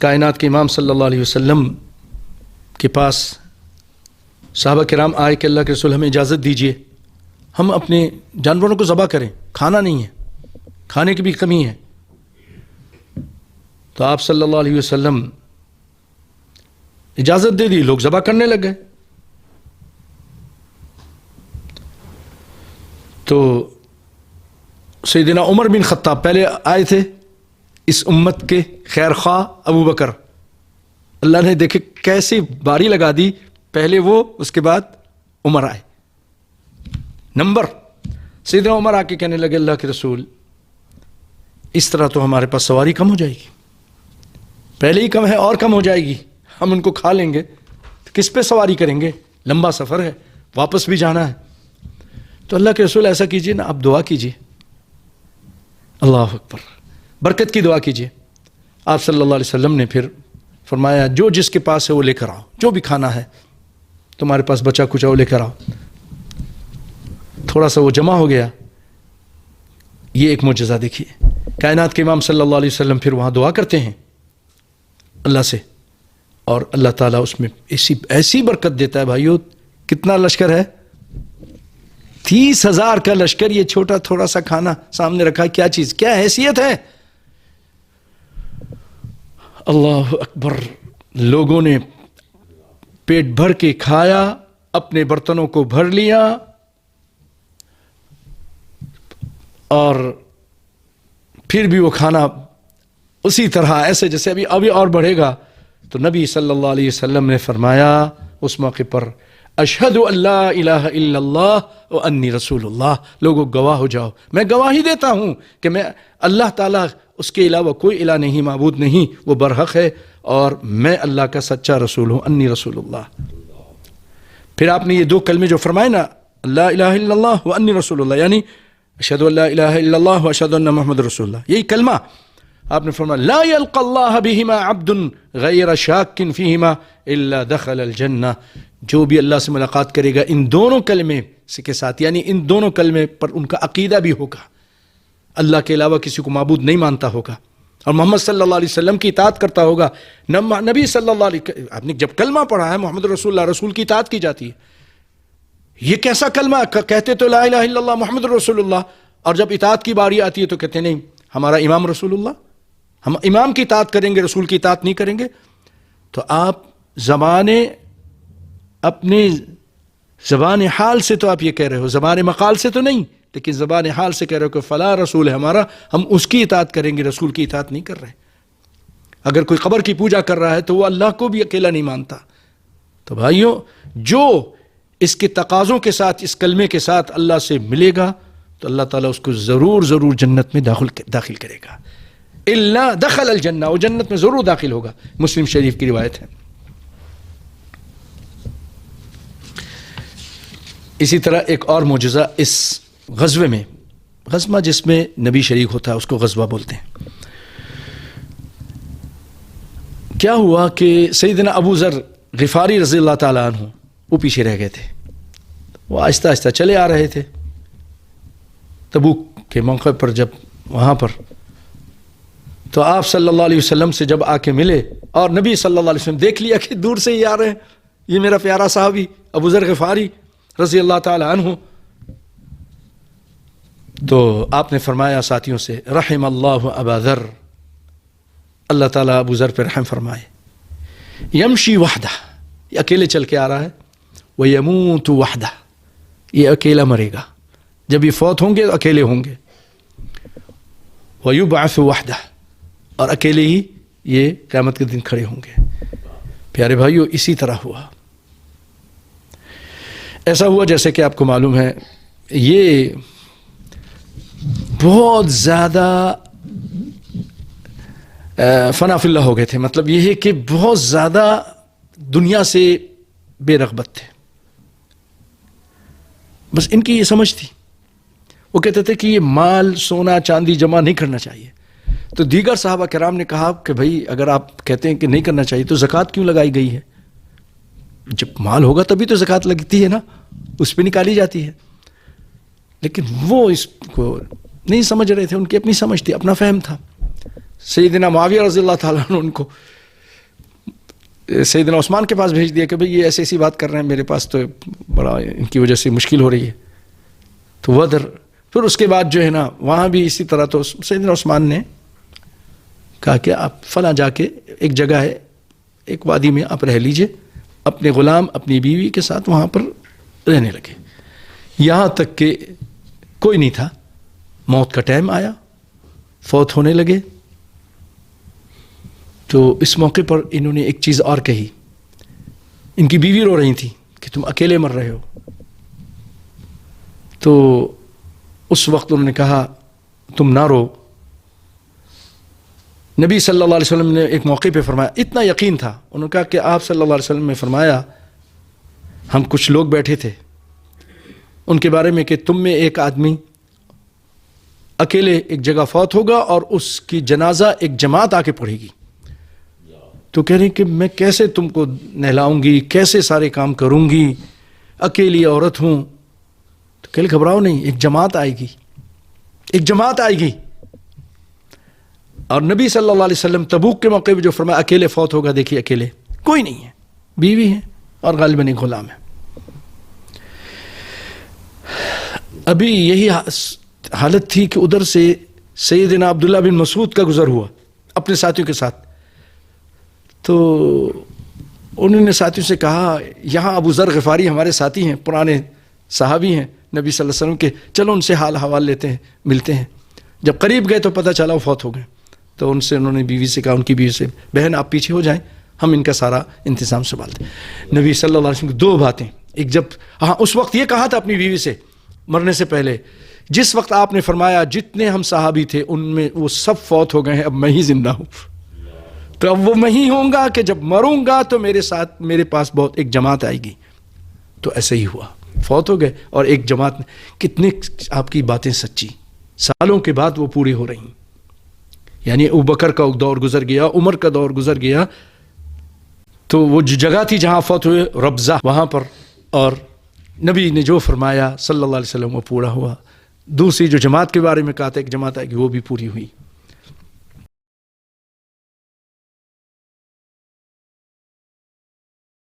کائنات کے امام صلی اللہ علیہ وسلم کے پاس صحابہ کرام آئے کہ اللہ کے رسول ہمیں اجازت دیجیے ہم اپنے جانوروں کو ذبح کریں، کھانا نہیں ہے، کھانے کی بھی کمی ہے. تو آپ صلی اللہ علیہ وسلم اجازت دے دی، لوگ ذبح کرنے لگ گئے. تو سیدنا عمر بن خطاب پہلے آئے تھے، اس امت کے خیر خواہ ابو بکر، اللہ نے دیکھے کیسی باری لگا دی، پہلے وہ، اس کے بعد عمر آئے. نمبر سیدنا عمر آ کے کہنے لگے اللہ کے رسول اس طرح تو ہمارے پاس سواری کم ہو جائے گی، پہلے ہی کم ہے اور کم ہو جائے گی، ہم ان کو کھا لیں گے تو کس پہ سواری کریں گے، لمبا سفر ہے، واپس بھی جانا ہے. تو اللہ کے رسول ایسا کیجئے نا، آپ دعا کیجئے، اللہ اکبر، برکت کی دعا کیجئے. آپ صلی اللہ علیہ وسلم نے پھر فرمایا جو جس کے پاس ہے وہ لے کر آؤ، جو بھی کھانا ہے تمہارے پاس بچا کچھ وہ لے کر آؤ. تھوڑا سا وہ جمع ہو گیا. یہ ایک معجزہ دیکھیے، کائنات کے امام صلی اللہ علیہ وسلم پھر وہاں دعا کرتے ہیں اللہ سے، اور اللہ تعالیٰ اس میں ایسی برکت دیتا ہے. بھائیو کتنا لشکر ہے، 30,000 کا لشکر، یہ چھوٹا تھوڑا سا کھانا سامنے رکھا ہے، کیا چیز، کیا حیثیت ہے. اللہ اکبر، لوگوں نے پیٹ بھر کے کھایا، اپنے برتنوں کو بھر لیا، اور پھر بھی وہ کھانا اسی طرح ایسے جیسے ابھی اور بڑھے گا. تو نبی صلی اللہ علیہ وسلم نے فرمایا اس موقع پر اشہد ان لا الہ الا اللہ وانی رسول اللہ، لوگوں گواہ ہو جاؤ، میں گواہی دیتا ہوں کہ میں اللہ تعالیٰ اس کے علاوہ کوئی الہ نہیں، معبود نہیں، وہ برحق ہے، اور میں اللہ کا سچا رسول ہوں، انی رسول اللہ. پھر آپ نے یہ 2 کلمے جو فرمائے نا، لا الہ الا اللہ وانی رسول اللہ، یعنی اشہد ان لا الہ الا اللہ واشہد ان محمد رسول اللہ، یہی کلمہ آپ نے فرمایا لا یلقى اللہ بہما عبد غیر شاک فیہما الا دخل الجنہ. جو بھی اللہ سے ملاقات کرے گا ان دونوں کلمے کے ساتھ، یعنی ان دونوں کلمے پر ان کا عقیدہ بھی ہوگا، اللہ کے علاوہ کسی کو معبود نہیں مانتا ہوگا، اور محمد صلی اللہ علیہ وسلم کی اطاعت کرتا ہوگا. نبی صلی اللہ علیہ، آپ نے جب کلمہ پڑھا ہے محمد رسول اللہ، رسول کی اطاعت کی جاتی ہے. یہ کیسا کلمہ، کہتے تو لا الہ الا اللہ محمد رسول اللہ، اور جب اطاعت کی باری آتی ہے تو کہتے نہیں ہمارا امام رسول اللہ، ہم امام کی اطاعت کریں گے، رسول کی اطاعت نہیں کریں گے. تو آپ اپنے زبان حال سے تو آپ یہ کہہ رہے ہو، زبان مقال سے تو نہیں، لیکن زبان حال سے کہہ رہے ہو کہ فلاں رسول ہے ہمارا، ہم اس کی اطاعت کریں گے، رسول کی اطاعت نہیں کر رہے. اگر کوئی قبر کی پوجا کر رہا ہے تو وہ اللہ کو بھی اکیلا نہیں مانتا. تو بھائیوں جو اس کے تقاضوں کے ساتھ، اس کلمے کے ساتھ اللہ سے ملے گا تو اللہ تعالیٰ اس کو ضرور جنت میں داخل کرے گا. الا دخل الجنہ، وہ جنت میں ضرور داخل ہوگا. مسلم شریف کی روایت ہے. اسی طرح ایک اور معجزہ اس غزوے میں، غزوہ جس میں نبی شریک ہوتا ہے اس کو غزوہ بولتے ہیں. کیا ہوا کہ سیدنا ابو ذر غفاری رضی اللہ تعالیٰ عنہ وہ پیچھے رہ گئے تھے، وہ آہستہ آہستہ چلے آ رہے تھے. تبوک کے موقع پر جب وہاں پر تو آپ صلی اللہ علیہ وسلم سے جب آ کے ملے، اور نبی صلی اللہ علیہ وسلم دیکھ لیا کہ دور سے ہی آ رہے ہیں، یہ میرا پیارا صحابی ابو ذر غفاری رضی اللہ تعالی عنہ. تو آپ نے فرمایا ساتھیوں سے رحم اللہ ابا ذر، اللہ تعالیٰ ابو ذر پہ رحم فرمائے. یمشی وحدہ، یہ اکیلے چل کے آ رہا ہے، ویموت وحدہ، یہ اکیلا مرے گا، جب یہ فوت ہوں گے تو اکیلے ہوں گے. ویبعث وحدہ، اور اکیلے ہی یہ قیامت کے دن کھڑے ہوں گے. پیارے بھائیو اسی طرح ہوا. ایسا ہوا جیسے کہ آپ کو معلوم ہے یہ بہت زیادہ فنا فی اللہ ہو گئے تھے. مطلب یہ ہے کہ بہت زیادہ دنیا سے بے رغبت تھے. بس ان کی یہ سمجھ تھی، وہ کہتے تھے کہ یہ مال سونا چاندی جمع نہیں کرنا چاہیے. تو دیگر صحابہ کرام نے کہا کہ بھائی اگر آپ کہتے ہیں کہ نہیں کرنا چاہیے تو زکوٰۃ کیوں لگائی گئی ہے؟ جب مال ہوگا تبھی تو زکوٰۃ لگتی ہے نا، اس پہ نکالی جاتی ہے. لیکن وہ اس کو نہیں سمجھ رہے تھے، ان کی اپنی سمجھ تھی، اپنا فہم تھا. سیدنا معاویہ رضی اللہ تعالیٰ عنہ ان کو سیدنا عثمان کے پاس بھیج دیا کہ بھئی یہ ایسی ایسی بات کر رہے ہیں، میرے پاس تو بڑا ان کی وجہ سے مشکل ہو رہی ہے. تو وہ پھر اس کے بعد جو ہے نا وہاں بھی اسی طرح تو سیدنا عثمان نے کہا کہ آپ فلاں جا کے ایک جگہ ہے، ایک وادی میں آپ رہ لیجئے، اپنے غلام اپنی بیوی کے ساتھ وہاں پر رہنے لگے. یہاں تک کہ کوئی نہیں تھا، موت کا ٹائم آیا، فوت ہونے لگے. تو اس موقع پر انہوں نے ایک چیز اور کہی. ان کی بیوی رو رہی تھی کہ تم اکیلے مر رہے ہو. تو اس وقت انہوں نے کہا تم نہ رو. نبی صلی اللہ علیہ وسلم نے ایک موقع پہ فرمایا، اتنا یقین تھا، انہوں نے کہا کہ آپ صلی اللہ علیہ وسلم نے فرمایا ہم کچھ لوگ بیٹھے تھے ان کے بارے میں کہ تم میں ایک آدمی اکیلے ایک جگہ فوت ہوگا اور اس کی جنازہ ایک جماعت آ کے پڑھے گی. تو کہہ رہی کہ میں کیسے تم کو نہلاؤں گی، کیسے سارے کام کروں گی، اکیلی عورت ہوں. تو کہ گھبراؤ نہیں، ایک جماعت آئے گی، ایک جماعت آئے گی. اور نبی صلی اللہ علیہ وسلم تبوک کے موقع پہ جو فرمایا اکیلے فوت ہوگا، دیکھیے اکیلے کوئی نہیں ہے، بیوی ہے اور غالباً ایک غلام ہے. ابھی یہی حالت تھی کہ ادھر سے سیدنا عبداللہ بن مسعود کا گزر ہوا اپنے ساتھیوں کے ساتھ. تو انہوں نے ساتھیوں سے کہا یہاں ابو ذر غفاری ہمارے ساتھی ہیں، پرانے صحابی ہیں نبی صلی اللہ علیہ وسلم کے، چلو ان سے حال حوال لیتے ہیں، ملتے ہیں. جب قریب گئے تو پتہ چلا وہ فوت ہو گئے. تو ان سے انہوں نے بیوی سے کہا، ان کی بیوی سے، بہن آپ پیچھے ہو جائیں، ہم ان کا سارا انتظام سنبھالتے ہیں. نبی صلی اللہ علیہ وسلم کی دو باتیں. ایک جب اس وقت یہ کہا تھا اپنی بیوی سے مرنے سے پہلے، جس وقت آپ نے فرمایا جتنے ہم صحابی تھے ان میں وہ سب فوت ہو گئے ہیں، اب میں ہی زندہ ہوں. تو اب وہ میں ہی ہوں گا کہ جب مروں گا تو میرے ساتھ میرے پاس بہت ایک جماعت آئے گی. تو ایسے ہی ہوا، فوت ہو گئے اور ایک جماعت. کتنے آپ کی باتیں سچی، سالوں کے بعد وہ پوری ہو رہی. یعنی ابو بکر کا دور گزر گیا، عمر کا دور گزر گیا، تو وہ جو جگہ تھی جہاں فوت ہوئے ربضہ، وہاں پر، اور نبی نے جو فرمایا صلی اللہ علیہ وسلم وہ پورا ہوا. دوسری جو جماعت کے بارے میں کہا تھا ایک جماعت آئے گی، وہ بھی پوری ہوئی.